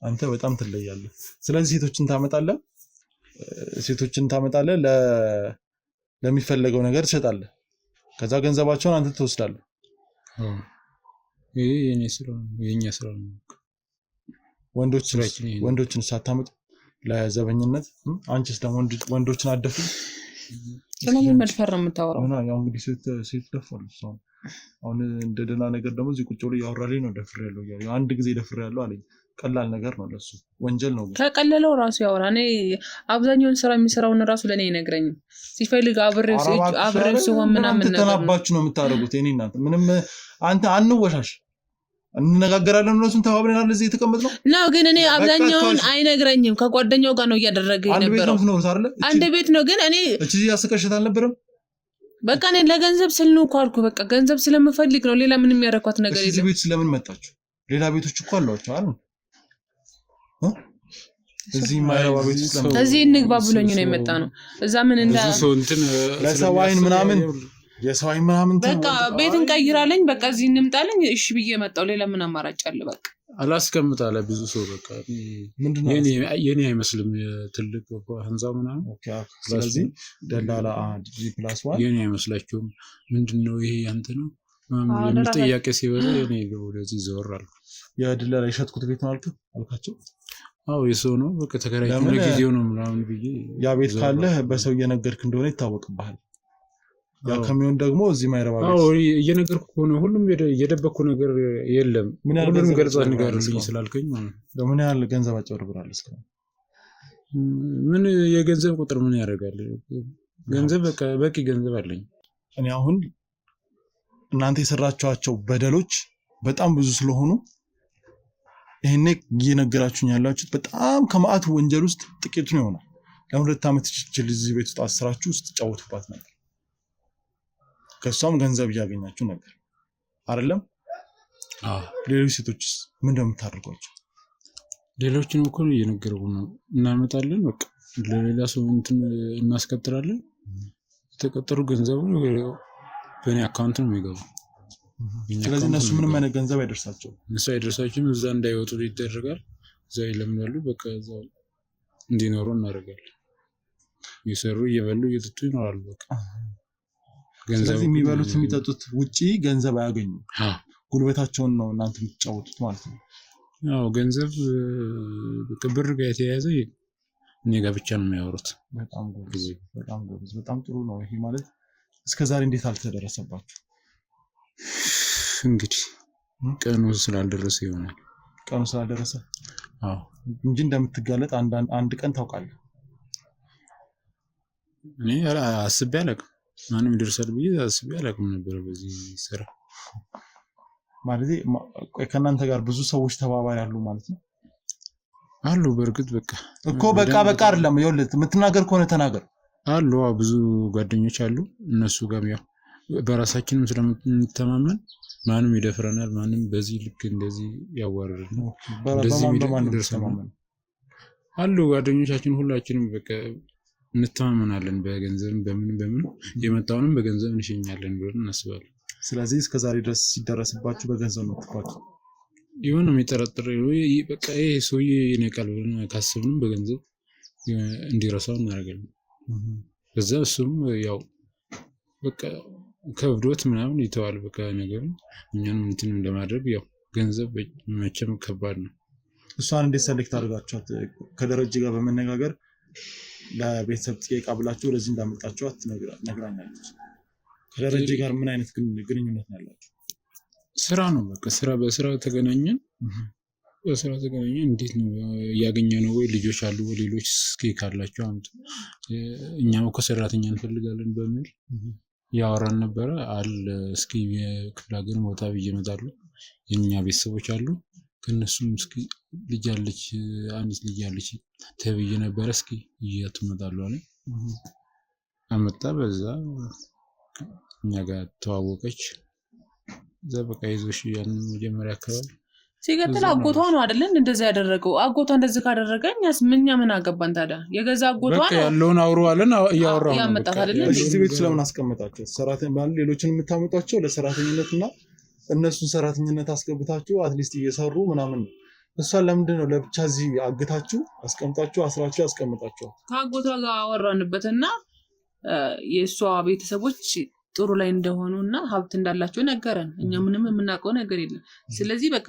አንተ በጣም ትለያለህ። ስለዚህ ሴቶችን ታመጣለህ ለሚፈለገው ነገር ትሸጣለህ። ከዛ ገንዘባቸውን አንተ ትወስዳለህ። ይሄ የኛ ስራ ነው። ወንዶችን ሳታመጡ ለዘበኝነት አንቺስ ደግሞ ወንዶችን አደፍኝ? ስለምን መድፈር ነው የምታወራው? ያው እንግዲህ ሴት ደፋለች። አሁን እንደ ደህና ነገር ደግሞ እዚህ ቁጭ ብሎ እያወራልኝ ነው ደፍሬያለሁ እያለ አንድ ጊዜ ደፍሬያለሁ አለኝ። ቀላል ነገር ነው ለሱ፣ ወንጀል ነው። ከቀለለው ራሱ ያወራ። እኔ አብዛኛውን ስራ የሚሰራውን ራሱ ለእኔ አይነግረኝም። ሲፈልግ አብሬው ሲሆን ምናምን ነገር ተናባችሁ ነው የምታደርጉት። እኔ እናንተ ምንም አንተ አንወሻሽ እንነጋገራለን እነሱን ተባብለናል። እዚህ የተቀመጥነው ነው ግን እኔ አብዛኛውን አይነግረኝም። ከጓደኛው ጋር ነው እያደረገ የነበረው። አንድ ቤት ነው ግን እኔ እቺ ያስቀሽት አልነበረም። በቃ እኔ ለገንዘብ ስል ነው እኮ አልኩ። በቃ ገንዘብ ስለምፈልግ ነው። ሌላ ምንም ያረኳት ነገር የለም። እዚህ ቤት ስለምን መጣችሁ? ሌላ ቤቶች እኮ አሏቸው አይደል? እዚህ ማይረባ ቤት ስለምን እዚህ እንግባ ብሎኝ ነው የመጣ ነው። እዛ ምን እንደ ሰው እንትን ለሰዋይን ምናምን የሰዋይን ምናምን በቃ ቤትን ቀይራለኝ። በቃ እዚህ እንምጣለኝ። እሺ ብዬ መጣው። ሌላ ምን አማራጭ አለ? በቃ አላስቀምጥ አለ ብዙ ሰው። በቃ ምንድነው የኔ አይመስልም ትልቅ ህንጻ ምናምን። ስለዚህ ደላላ +1 የኔ አይመስላችሁም? ምንድነው ይሄ ያንተ ነው የሚል ጥያቄ ሲበዛ የኔ ወደዚህ ዘወር አልኩ። የደላላ የሸጥኩት ቤት ነው አልካቸው። አዎ የሰው ነው በቃ ተከራይቶ ለጊዜው ነው ምናምን ብዬ ያ ቤት ካለ በሰው እየነገርክ እንደሆነ ይታወቅብሃል። ያ ከሚሆን ደግሞ እዚህ ማይረባ ቤት አዎ እየነገርኩ ሆነ። ሁሉም የደበኩ ነገር የለም። ሁሉም ገልጸህ ንገርልኝ ስላልከኝ ማለት ነው። ምን ያህል ገንዘብ አጭበርብራል እስካሁን? ምን የገንዘብ ቁጥር ምን ያደርጋል? ገንዘብ በቃ በቂ ገንዘብ አለኝ እኔ። አሁን እናንተ የሰራችኋቸው በደሎች በጣም ብዙ ስለሆኑ ይሄኔ እየነገራችሁኝ ያላችሁት በጣም ከመዓት ወንጀል ውስጥ ጥቂቱ ነው ይሆናል። ለ2 ዓመት እዚህ ቤት ውስጥ አስራችሁ ውስጥ ጫወቱባት ነበር። ከሷም ገንዘብ እያገኛችሁ ነበር አይደለም? ሌሎች ሴቶችስ ምን እንደምታደርጓቸው? ሌሎችን እኮ ነው እየነገርኩ ነው። እናመጣለን በቃ ለሌላ ሰው እንትን እናስቀጥራለን። የተቀጠሩ ገንዘቡ በእኔ አካውንት ነው የሚገባው። ስለዚህ እነሱ ምንም አይነት ገንዘብ አይደርሳቸውም። እዛ እንዳይወጡ ይደረጋል። እዛ ይለምናሉ። በቃ እዛ እንዲኖሩ እናደርጋለን። እየሰሩ እየበሉ እየጠጡ ይኖራሉ። በቃ ስለዚህ የሚበሉት የሚጠጡት ውጪ ገንዘብ አያገኙም። ጉልበታቸውን ነው እናንተ የምትጫወቱት ማለት ነው። አዎ ገንዘብ ብር ጋር የተያያዘ እኔ ጋር ብቻ ነው የሚያወሩት። በጣም ጎበዝ፣ በጣም ጥሩ ነው። ይሄ ማለት እስከዛሬ እንዴት አልተደረሰባችሁ? እንግዲህ ቀኑ ስላልደረሰ ይሆናል። ቀኑ ስላልደረሰ አዎ እንጂ እንደምትጋለጥ አንድ ቀን ታውቃለህ። እኔ አስቤ አላውቅም። ማንም ይደርሳል ብዬ አስቤ አላውቅም ነበር በዚህ ስራ ማለት። ከእናንተ ጋር ብዙ ሰዎች ተባባሪ አሉ ማለት ነው? አሉ በእርግጥ በቃ እኮ በቃ አይደለም። ይኸውልህ የምትናገር ከሆነ ተናገር። አሉ ብዙ ጓደኞች አሉ። እነሱ ጋር ያው በራሳችንም ስለምንተማመን ማንም ይደፍረናል። ማንም በዚህ ልክ እንደዚህ ያዋርደናል። በማን ተማመን አሉ ጓደኞቻችን። ሁላችንም በቃ እንተማመናለን። በገንዘብ በምን የመጣውንም በገንዘብ እንሸኛለን ብለን እናስባለን። ስለዚህ እስከዛሬ ድረስ ሲደረስባችሁ በገንዘብ ነው ትኳት ይሁን የሚጠረጥር በቃ ይሄ ሰውዬ ይነቃል ብለን ካሰብንም በገንዘብ እንዲረሳው እናደርጋለን። በዛ እሱም ያው በቃ ከብዶት ምናምን ይተዋል። በቃ ነገር እኛንም እንትን ለማድረግ ያው ገንዘብ መቼም ከባድ ነው። እሷን እንዴት ሰሌክት አድርጋችኋት? ከደረጀ ጋር በመነጋገር ለቤተሰብ ጥያቄ ብላችሁ ወደዚህ እንዳመጣችኋት ነግራኛለች። ከደረጀ ጋር ምን አይነት ግንኙነት ነው ያላችሁ? ስራ ነው በቃ በስራ ተገናኘን። እንዴት ነው እያገኘ ነው ወይ ልጆች አሉ ወይ ሌሎች እስኪ ካላቸው አምጡ፣ እኛም እኮ ሰራተኛ እንፈልጋለን በሚል ያወራን ነበረ። እስኪ የክፍለ ሀገር ቦታ ብዬ እመጣለሁ፣ የኛ ቤተሰቦች አሉ፣ ከነሱም እስኪ ልጅ አለች፣ አንዲት ልጅ አለች ተብዬ ነበረ። እስኪ ይያቱ እመጣለሁ አለ። አመጣ። በዛ እኛ ጋር ተዋወቀች። እዛ በቃ ይዞሽ ያን መጀመሪያ አካባቢ ሲቀጥል አጎቷ ነው አይደል እንደዛ ያደረገው። አጎቷ እንደዚህ ካደረገ እኛስ ምን አገባን ታዲያ? የገዛ አጎቷ በቃ ነው ያለውን አውሩ አለን እያወራሁ ነው። ያመጣት አይደል? እዚህ ቤት ስለምን አስቀመጣቸው? ሰራተኛ ማለት ሌሎችን የምታመጣቸው ለሰራተኝነትና እነሱን ሰራተኝነት አስገብታችሁ አትሊስት እየሰሩ ምናምን ነው። እሷን ለምንድን ነው ለብቻ እዚህ አግታችሁ አስቀምጣችሁ አስራችሁ ያስቀምጣችሁ? ከአጎቷ ጋር አወራንበትና የእሷ ቤተሰቦች ጥሩ ላይ እንደሆኑና ሀብት እንዳላቸው ነገረን። እኛ ምንም የምናውቀው ነገር የለም። ስለዚህ በቃ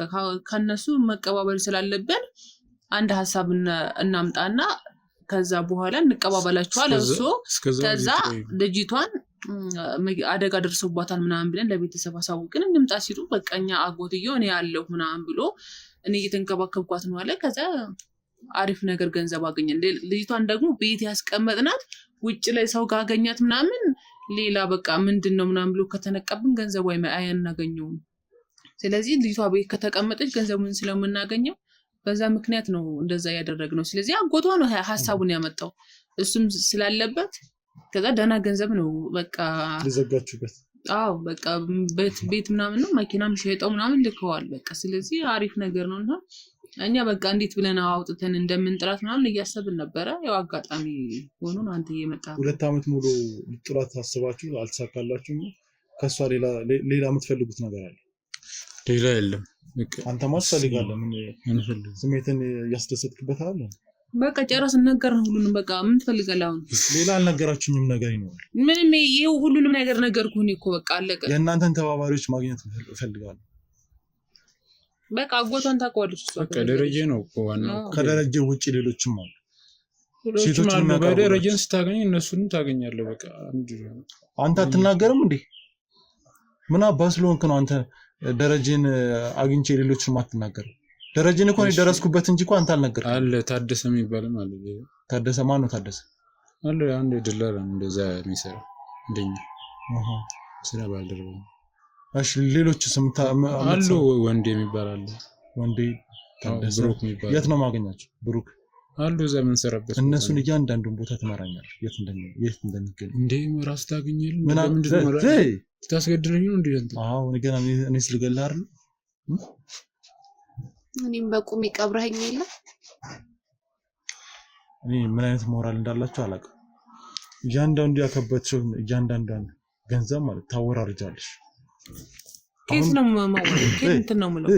ከነሱ መቀባበል ስላለብን አንድ ሀሳብ እናምጣና ከዛ በኋላ እንቀባበላችኋል። እሱ ከዛ ልጅቷን አደጋ ደርሶባታል ምናምን ብለን ለቤተሰብ አሳውቅን እንምጣ ሲሉ በቃ እኛ አጎትየው እኔ ያለሁ ምናምን ብሎ እኔ እየተንከባከብኳት ነው አለ። ከዛ አሪፍ ነገር ገንዘብ አገኘን። ልጅቷን ደግሞ ቤት ያስቀመጥናት ውጭ ላይ ሰው ጋር አገኛት ምናምን ሌላ በቃ ምንድን ነው ምናምን ብሎ ከተነቀብን ገንዘቡ አናገኘውም። ስለዚህ ልጅቷ ቤት ከተቀመጠች ገንዘቡን ስለምናገኘው በዛ ምክንያት ነው እንደዛ ያደረግነው። ስለዚህ አጎቷ ነው ሀሳቡን ያመጣው እሱም ስላለበት ከዛ ደህና ገንዘብ ነው በቃ ልዘጋችሁበት። አዎ በቃ ቤት ምናምን ነው መኪናም ሸጠው ምናምን ልከዋል። በቃ ስለዚህ አሪፍ ነገር ነውና እኛ በቃ እንዴት ብለን አውጥተን እንደምንጥራት ምናምን እያሰብን ነበረ። ያው አጋጣሚ ሆኖ አንተ እየመጣ 2 ዓመት ሙሉ ጥራት አስባችሁ አልተሳካላችሁም። ከሷ ሌላ የምትፈልጉት ነገር አለ? ሌላ የለም። አንተ ማስፈልጋለህ ምን ስሜትን ያስደሰትክበት አለ? በቃ ጨረስን ነገርን ሁሉንም። በቃ ምን ትፈልጋለህ አሁን? ሌላ አልነገራችሁኝም ነገር ይኖራል? ምንም ይሄው ሁሉንም ነገር ነገርኩህ እኮ በቃ አለቀ። የእናንተን ተባባሪዎች ማግኘት እፈልጋለሁ። በቃ አጎቷን ታውቀዋለች እሷ። በቃ ደረጀ ነው እኮ ዋናው። ከደረጀ ውጪ ሌሎችም አሉ። ሴቶች አሉ። በደረጀን ስታገኝ እነሱንም ታገኛለህ። በቃ አንተ አትናገርም እንዴ? ምን አባስ ስለሆንክ ነው አንተ ደረጀን አግኝቼ ሌሎችን ማትናገር? ደረጀን እኮ ነው ደረስኩበት እንጂ እኮ አንተ አልነገርኩም። አለ ታደሰ የሚባልም አለ። ታደሰ ማን ነው? ታደሰ አለ አንድ ድላላ እንደዛ የሚሰራ እንደኛ ስራ ባልደረባ። እሺ ሌሎች አሉ። ወንዴ የሚባል አለ። ወንዴ ታደሰ ብሩክ የሚባል። የት ነው ማገኛቸው? ብሩክ አሉ እዛ የምንሰራበት። እነሱን እያንዳንዱን ቦታ ትመራኛለህ። የት እንደሚገኝ እንዴ ራስ ታገኛለህ። ምንድን ነው ታስገድለኝ ነው እንዴ አንተ? አዎ እኔ ስልገልህ አይደል? እኔም በቁም ይቀብረኝ የለ። እኔ ምን አይነት ሞራል እንዳላችሁ አላውቅም። እያንዳንዱ ያከበትሽው እያንዳንዷን ገንዘብ ማለት ታወራርጃለሽ። ኬት ነው ኬት ነው ማለት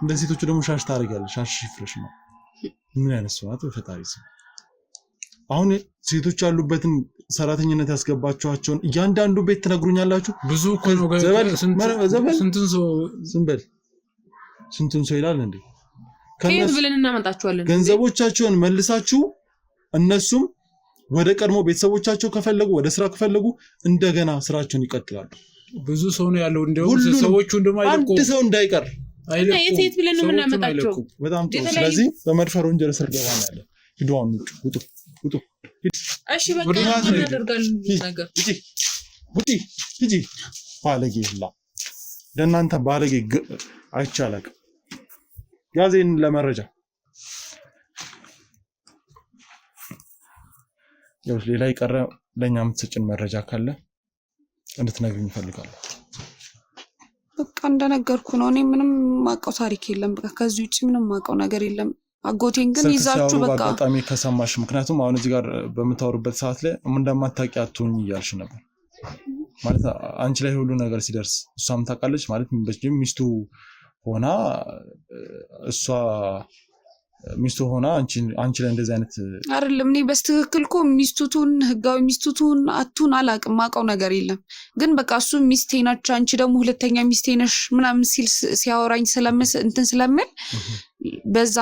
እንደ ሴቶቹ ደግሞ ሻሽ ታደርጊያለሽ። ሻሽ ፍረሽ ነው። ምን አይነት ሰው ናት? በፈጣሪ ስም አሁን ሴቶች ያሉበትን ሰራተኝነት ያስገባችኋቸውን እያንዳንዱ ቤት ትነግሩኛላችሁ። ብዙ እኮ ነው። ስንቱን ሰው ይላል እንዴ? ከየት ብለን እናመጣቸዋለን? ገንዘቦቻቸውን መልሳችሁ እነሱም ወደ ቀድሞ ቤተሰቦቻቸው ከፈለጉ ወደ ስራ ከፈለጉ እንደገና ስራቸውን ይቀጥላሉ። ብዙ ሰው ነው ያለው። እንደው ሰዎቹ እንደማይለቁ አንድ ሰው እንዳይቀር የት ብለን ነው የምናመጣቸው? በጣም ጥሩ። ስለዚህ በመድፈር ወንጀል ስር ገባ ነው ያለው። ሂዱ አሁን ውጡ። እሺ በቃ እናደርጋለን ነገር ሂጂ ባለጌ ሁላ ለእናንተ ባለጌ አይቻላል። ያዜን ለመረጃ ያው ሌላ ይቀረ ለኛ የምትሰጭን መረጃ ካለ እንድትነግሪኝ እፈልጋለሁ። በቃ እንደነገርኩ ነው። እኔ ምንም ማውቀው ታሪክ የለም። በቃ ከዚህ ውጪ ምንም ማውቀው ነገር የለም። አጎቴን ግን ይዛችሁ በቃ በጣም ከሰማሽ፣ ምክንያቱም አሁን እዚህ ጋር በምታወሩበት ሰዓት ላይ እንደማታውቂ አትሆኝ እያልሽ ነበር ማለት አንቺ ላይ ሁሉ ነገር ሲደርስ እሷም ታውቃለች ማለት ሚስቱ ሆና እሷ ሚስቱ ሆና አንቺ ላይ እንደዚህ አይነት አይደለም። እኔ በስትክክል እኮ ሚስቱቱን ህጋዊ ሚስቱቱን አቱን አላውቅም። ማውቀው ነገር የለም። ግን በቃ እሱ ሚስቴ ናች፣ አንቺ ደግሞ ሁለተኛ ሚስቴ ነሽ ምናምን ሲል ሲያወራኝ ስለምል በዛ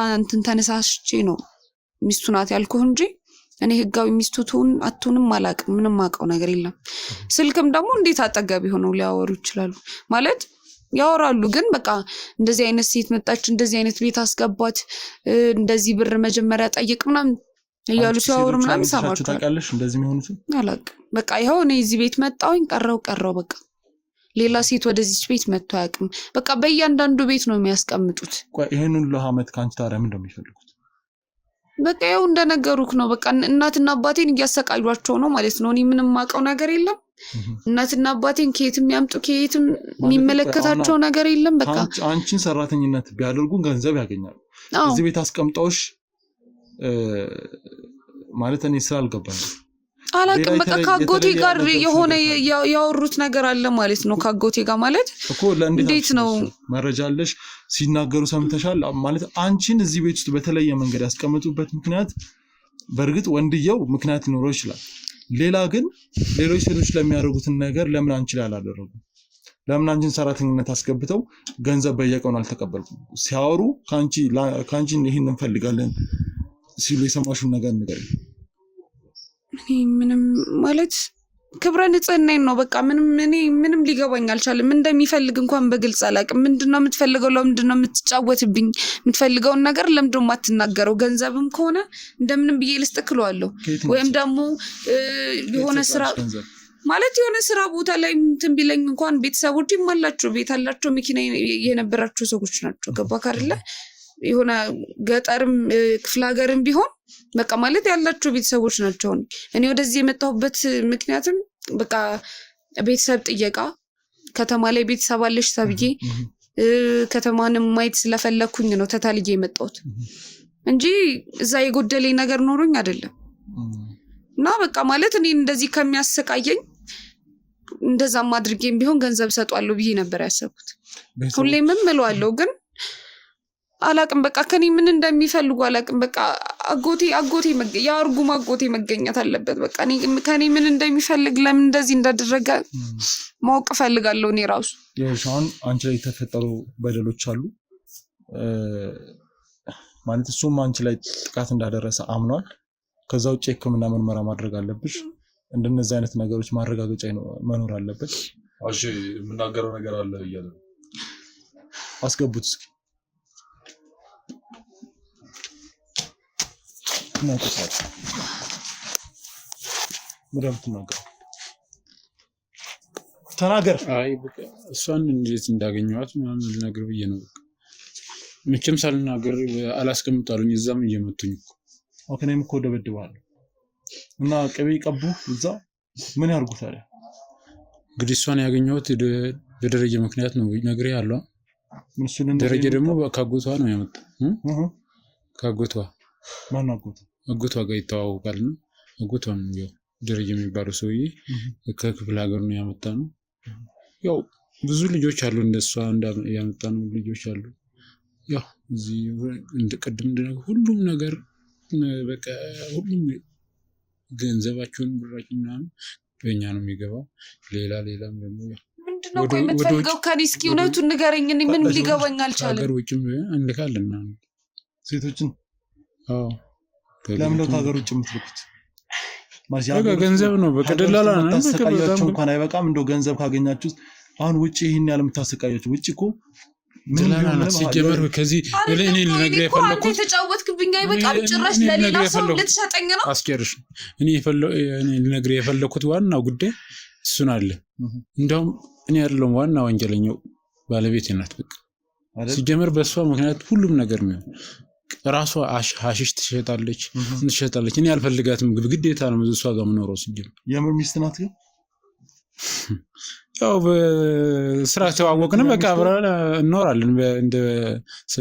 ተነሳስቼ ነው ሚስቱ ናት ያልኩህ እንጂ እኔ ህጋዊ ሚስቱቱን አቱንም አላውቅም። ምንም ማውቀው ነገር የለም። ስልክም ደግሞ እንዴት አጠገብ ሆነው ሊያወሩ ይችላሉ ማለት ያወራሉ። ግን በቃ እንደዚህ አይነት ሴት መጣች፣ እንደዚህ አይነት ቤት አስገባት፣ እንደዚህ ብር መጀመሪያ ጠይቅ ምናምን እያሉ ሲያወሩ ምናምን ሰማችሁ። ታውቂያለሽ እንደዚህ የሚሆኑት? አላውቅም። በቃ ይኸው እኔ እዚህ ቤት መጣሁኝ ቀረው በቃ ሌላ ሴት ወደዚህ ቤት መጥቶ አያውቅም። በቃ በእያንዳንዱ ቤት ነው የሚያስቀምጡት። ቆይ ይሄን ሁሉ አመት ካንቺ ታዲያ ምን እንደሚፈልጉት? በቃ ያው እንደነገሩክ ነው። በቃ እናትና አባቴን እያሰቃዩቸው ነው ማለት ነው። እኔ ምንም ማውቀው ነገር የለም። እናትና አባቴን ከየትም ያምጡ ከየትም የሚመለከታቸው ነገር የለም። በቃ አንቺን ሰራተኝነት ቢያደርጉ ገንዘብ ያገኛሉ። እዚህ ቤት አስቀምጠውሽ ማለት እኔ ስላልገባኝ አላቅም። በቃ ካጎቴ ጋር የሆነ ያወሩት ነገር አለ ማለት ነው። ካጎቴ ጋር ማለት እኮ እንዴት ነው መረጃ አለሽ? ሲናገሩ ሰምተሻል ማለት አንቺን እዚህ ቤት ውስጥ በተለየ መንገድ ያስቀምጡበት ምክንያት በእርግጥ ወንድየው ምክንያት ሊኖረው ይችላል። ሌላ ግን ሌሎች ሴቶች ለሚያደርጉትን ነገር ለምን አንቺ ላይ አላደረጉ? ለምን አንቺን ሰራተኝነት አስገብተው ገንዘብ በየቀኑ አልተቀበልኩም? ሲያወሩ ካንቺ ይሄን እንፈልጋለን ሲሉ የሰማሽውን ነገር ንገሪኝ። ምንም ማለት ክብረ ንጽህናዬን ነው። በቃ ምንም ሊገባኝ አልቻለም። እንደሚፈልግ እንኳን በግልጽ አላውቅም። ምንድነው የምትፈልገው? ለምንድነው የምትጫወትብኝ? የምትፈልገውን ነገር ለምንድነው የማትናገረው? ገንዘብም ከሆነ እንደምንም ብዬ ልስጥክለዋለሁ። ወይም ደግሞ የሆነ ስራ ማለት የሆነ ስራ ቦታ ላይ እንትን ቢለኝ እንኳን ቤተሰቦች ይማላቸው ቤት አላቸው፣ መኪና የነበራቸው ሰዎች ናቸው። ገባክ አይደለ? የሆነ ገጠርም ክፍለ ሀገርም ቢሆን በቃ ማለት ያላቸው ቤተሰቦች ናቸው። እኔ ወደዚህ የመጣሁበት ምክንያትም በቃ ቤተሰብ ጥየቃ ከተማ ላይ ቤተሰብ አለሽ ተብዬ ከተማንም ማየት ስለፈለኩኝ ነው ተታልዬ የመጣሁት እንጂ እዛ የጎደለኝ ነገር ኖሮኝ አይደለም። እና በቃ ማለት እኔ እንደዚህ ከሚያሰቃየኝ እንደዛም አድርጌም ቢሆን ገንዘብ ሰጧለሁ ብዬ ነበር ያሰብኩት። ሁሌም እምለዋለሁ ግን አላቅም። በቃ ከኔ ምን እንደሚፈልጉ አላቅም። በቃ አጎቴ ያርጉም አጎቴ መገኘት አለበት። በቃ ከኔ ምን እንደሚፈልግ ለምን እንደዚህ እንዳደረገ ማወቅ ፈልጋለሁ እኔ ራሱ። አሁን አንቺ ላይ የተፈጠሩ በደሎች አሉ ማለት እሱም አንቺ ላይ ጥቃት እንዳደረሰ አምኗል። ከዛ ውጭ ሕክምና ምርመራ ማድረግ አለብሽ። እንደነዚህ አይነት ነገሮች ማረጋገጫ መኖር አለበት። እሺ የምናገረው ነገር አለ እያለ አስገቡት እስኪ እናቀሳል ምንም ተናገር። አይ በቃ እሷን እንዴት እንዳገኘኋት ምናምን ልነግር ብዬ ነው። መቼም ሳልናገር አላስቀምጣሉኝ እዛም እየመቱኝ እኮ እኔም እኮ ደበድባለሁ እና ቅቤ ቀቡ እዛ ምን ያርጉ ታዲያ? እንግዲህ እሷን ያገኘሁት በደረጀ ምክንያት ነው ነግሬ ያለው። ደረጀ ደግሞ ካጎቷ ነው ያመጣው። ካጎቷ ማን አጎቷ? አጎቷ ጋር ይተዋወቃል ነው። አጎቷ ነው ያው ደረጀ የሚባለው ሰውዬ ከክፍለ ሀገር ነው ያመጣው ነው። ያው ብዙ ልጆች አሉ እንደሷ ያመጣው ልጆች አሉ። ያው እዚህ እንደቀድም ሁሉም ነገር በቃ ሁሉም ገንዘባቸውን ብራቸውን ምናምን በእኛ ነው የሚገባው። ሌላም ደግሞ ምንድነው ቆይ የምትፈልገው? ከኔ እስኪ እውነቱን ንገረኝ። እኔ ምንም ሊገባኝ አልቻለም። ሀገር ውጭም እንልካለን ሴቶችን። አዎ ለምን ነው ከሀገር ውጭ የምትልኩት? በቃ ገንዘብ ነው። በቃ ደላላ ነው። ታሰቃያችሁ እንኳን አይበቃም። እንደው ገንዘብ ካገኛችሁ አሁን ውጭ ይሄን ያለ የምታሰቃያችሁ ውጭ እኮ ደላላ ነው ሲጀመር። ከዚህ እኔ ልነግርህ የፈለኩት ተጫወትክብኝ አይበቃም። ጭራሽ ለሌላ ሰው ልትሰጠኝ ነው። አስጨርሽ። እኔ ልነግርህ የፈለኩት ዋናው ጉዳይ እሱን አለ። እንደውም እኔ አይደለም ዋና ወንጀለኛው ባለቤቴ ናት። በቃ ሲጀመር በሷ ምክንያት ሁሉም ነገር ነው። ራሷ ሐሺሽ ትሸጣለች። እኔ አልፈልጋትም። ግዴታ ነው እሷ ጋር መኖር ሲጀመር። የምር ሚስት ናት ግን ያው በስራ ተዋወቅን በቃ አብረን እንኖራለን። እንደ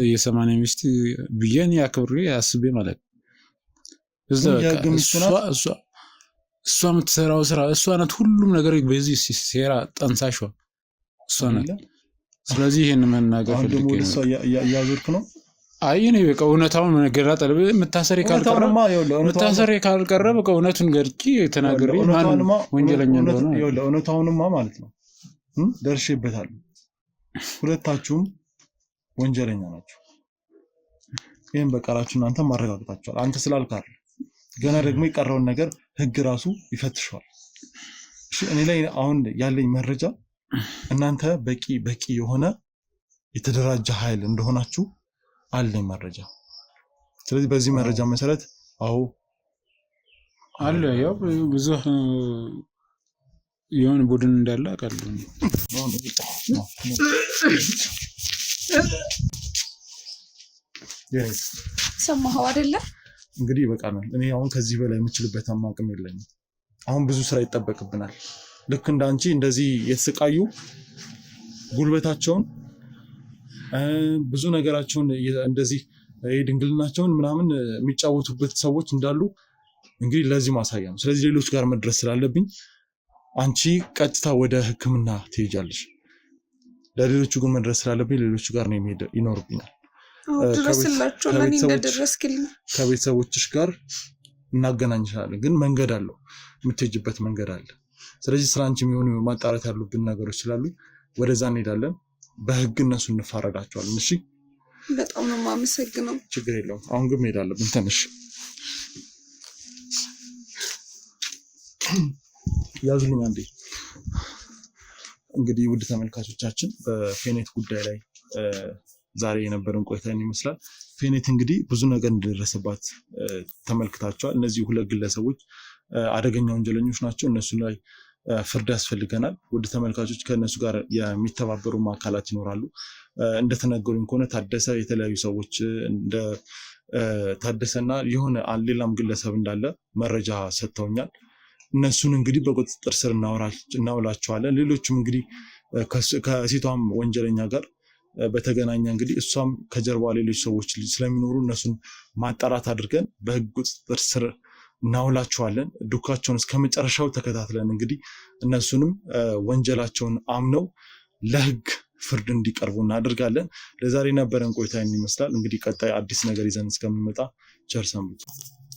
የሰማንያ ሚስት ብዬን ያክብሬ አስቤ ማለት እዛ እሷ የምትሰራው ስራ እሷ ናት። ሁሉም ነገር በዚህ ሴራ ጠንሳሿ እሷ ናት። ስለዚህ ይሄን መናገር ፈልጌ ነው። እሷ ያዞርክ ነው። አይ እኔ በቃ እውነታውን መነገራት አለብ። መታሰሪ ካልቀረ በቃ እውነቱን ገርጪ ተናግሬ ማን ወንጀለኛ እንደሆነ እውነታውንማ ማለት ነው ደርሼበታለሁ። ሁለታችሁም ወንጀለኛ ናችሁ። ይሄን በቃላችሁ እናንተ ማረጋግጣችኋል። አንተ ስላልካር ገና ደግሞ የቀረውን ነገር ህግ ራሱ ይፈትሻል። እሺ እኔ ላይ አሁን ያለኝ መረጃ እናንተ በቂ የሆነ የተደራጀ ኃይል እንደሆናችሁ አለኝ መረጃ። ስለዚህ በዚህ መረጃ መሰረት አዎ አለ ያው ብዙ የሆነ ቡድን እንዳለ አውቃለሁ። ሰማኸው አይደለ? እንግዲህ ይበቃናል። እኔ አሁን ከዚህ በላይ የምችልበት አቅም የለኝም። አሁን ብዙ ስራ ይጠበቅብናል። ልክ እንዳንቺ እንደዚህ የተሰቃዩ ጉልበታቸውን ብዙ ነገራቸውን እንደዚህ ድንግልናቸውን ምናምን የሚጫወቱበት ሰዎች እንዳሉ እንግዲህ ለዚህ ማሳያ ነው። ስለዚህ ሌሎች ጋር መድረስ ስላለብኝ አንቺ ቀጥታ ወደ ሕክምና ትሄጃለሽ። ለሌሎቹ ግን መድረስ ስላለብኝ ሌሎቹ ጋር ነው የሚሄድ ይኖርብኛል። ድረስላቸው ለኔ እንደደረስክልኝ ከቤተሰቦችሽ ጋር እናገናኝሻለን። ግን መንገድ አለው፣ የምትሄጅበት መንገድ አለ። ስለዚህ ስለ አንቺ የሚሆኑ ማጣራት ያሉብን ነገሮች ስላሉ ወደዛ እንሄዳለን። በህግ እነሱ እንፋረዳቸዋለን። እሺ፣ በጣም ነው የማመሰግነው። ችግር የለውም። አሁን ግን መሄድ አለብን። ትንሽ ያዙልኝ አንዴ። እንግዲህ ውድ ተመልካቾቻችን በፌኔት ጉዳይ ላይ ዛሬ የነበረን ቆይታ ይመስላል። ፌኔት እንግዲህ ብዙ ነገር እንደደረሰባት ተመልክታቸዋል። እነዚህ ሁለት ግለሰቦች አደገኛ ወንጀለኞች ናቸው። እነሱ ላይ ፍርድ ያስፈልገናል። ውድ ተመልካቾች ከእነሱ ጋር የሚተባበሩ አካላት ይኖራሉ። እንደተነገሩኝ ከሆነ ታደሰ የተለያዩ ሰዎች እንደ ታደሰና የሆነ ሌላም ግለሰብ እንዳለ መረጃ ሰጥተውኛል። እነሱን እንግዲህ በቁጥጥር ስር እናውላቸዋለን። ሌሎችም እንግዲህ ከሴቷም ወንጀለኛ ጋር በተገናኘ እንግዲህ እሷም ከጀርባ ሌሎች ሰዎች ስለሚኖሩ እነሱን ማጣራት አድርገን በህግ ቁጥጥር ስር እናውላቸዋለን። ዱካቸውን እስከ መጨረሻው ተከታትለን እንግዲህ እነሱንም ወንጀላቸውን አምነው ለህግ ፍርድ እንዲቀርቡ እናደርጋለን። ለዛሬ ነበረን ቆይታ ይመስላል። እንግዲህ ቀጣይ አዲስ ነገር ይዘን እስከምንመጣ ቸር ሰንብቱ።